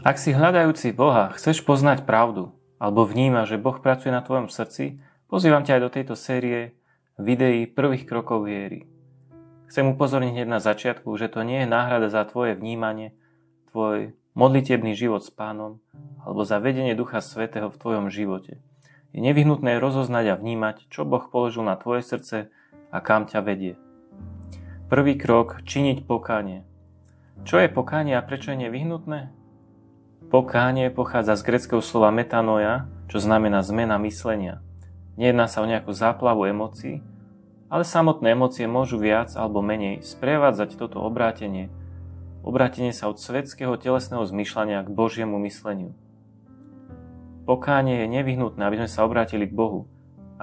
Ak si hľadajúci Boha chceš poznať pravdu, alebo vnímaš, že Boh pracuje na tvojom srdci, pozývam ťa aj do tejto série videí prvých krokov viery. Chcem upozorniť hneď na začiatku, že to nie je náhrada za tvoje vnímanie, tvoj modlitebný život s Pánom, alebo za vedenie Ducha Svätého v tvojom živote. Je nevyhnutné rozoznať a vnímať, čo Boh položil na tvoje srdce a kam ťa vedie. Prvý krok, činiť pokánie. Čo je pokánie a prečo je nevyhnutné? Pokánie pochádza z gréckeho slova metanoia, čo znamená zmena myslenia. Nejedná sa o nejakú záplavu emócií, ale samotné emócie môžu viac alebo menej sprevádzať toto obrátenie. Obrátenie sa od svetského telesného zmýšľania k Božiemu mysleniu. Pokánie je nevyhnutné, aby sme sa obrátili k Bohu,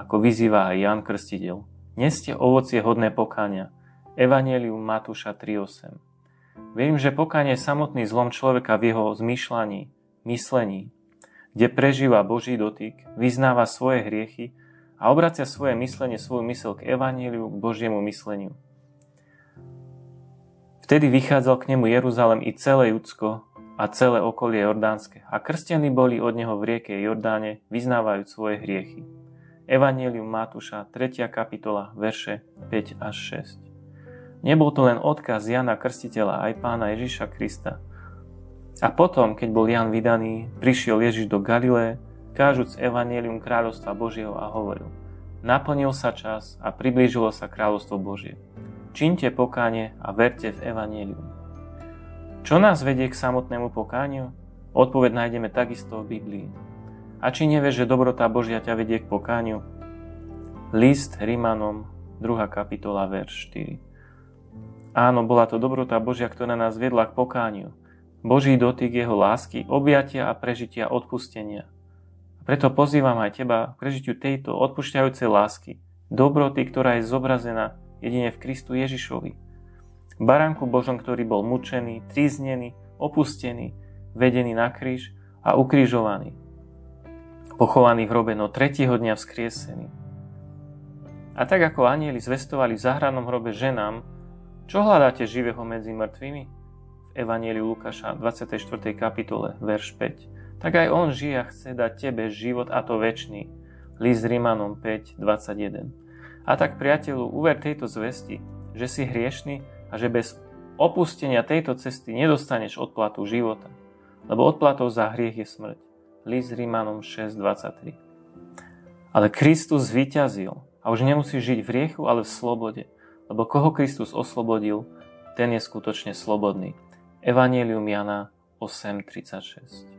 ako vyzýva aj Ján Krstiteľ. Neste ovocie hodné pokánia. Evanjelium Matúša 3.8. Verím, že pokánie je samotný zlom človeka v jeho zmýšľaní, myslení, kde prežíva Boží dotyk, vyznáva svoje hriechy a obracia svoje myslenie, svoju myseľ k evanjeliu, k Božiemu mysleniu. Vtedy vychádzal k nemu Jeruzalém i celé Judsko a celé okolie Jordánske a krstení boli od neho v rieke Jordáne, vyznávajúc svoje hriechy. Evanjelium Matúša 3. kapitola, verše 5 až 6. Nebol to len odkaz Jana Krstiteľa aj Pána Ježiša Krista. A potom, keď bol Jan vydaný, prišiel Ježiš do Galileje, kážuc evanjelium kráľovstva Božieho a hovoril: Naplnil sa čas a priblížilo sa kráľovstvo Božie. Čiňte pokánie a verte v evanjelium. Čo nás vedie k samotnému pokániu? Odpoveď nájdeme takisto v Biblii. A či nevieš, že dobrota Božia ťa vedie k pokániu? List Rimanom, 2. kapitola, verš 4. Áno, bola to dobrota Božia, ktorá nás viedla k pokániu. Boží dotyk jeho lásky, objatia a prežitia odpustenia. A preto pozývam aj teba k prežitiu tejto odpúšťajúcej lásky, dobroty, ktorá je zobrazená jedine v Kristu Ježišovi. Baránku Božom, ktorý bol mučený, tríznený, opustený, vedený na kríž a ukrižovaný. Pochovaný v hrobe, no 3. dňa vzkriesený. A tak ako anjeli zvestovali v záhradnom hrobe ženám, čo hľadáte živého medzi mŕtvými? V Evanjeliu Lukáša 24. kapitole, verš 5. Tak aj on žije a chce dať tebe život, a to večný. List Rimanom 5.21. A tak, priateľu, uver tejto zvesti, že si hriešný a že bez opustenia tejto cesty nedostaneš odplatu života. Lebo odplatou za hriech je smrť. List Rimanom 6.23. Ale Kristus zvíťazil a už nemusíš žiť v hriechu, ale v slobode. Lebo koho Kristus oslobodil, ten je skutočne slobodný. Evanjelium Jana 8.36.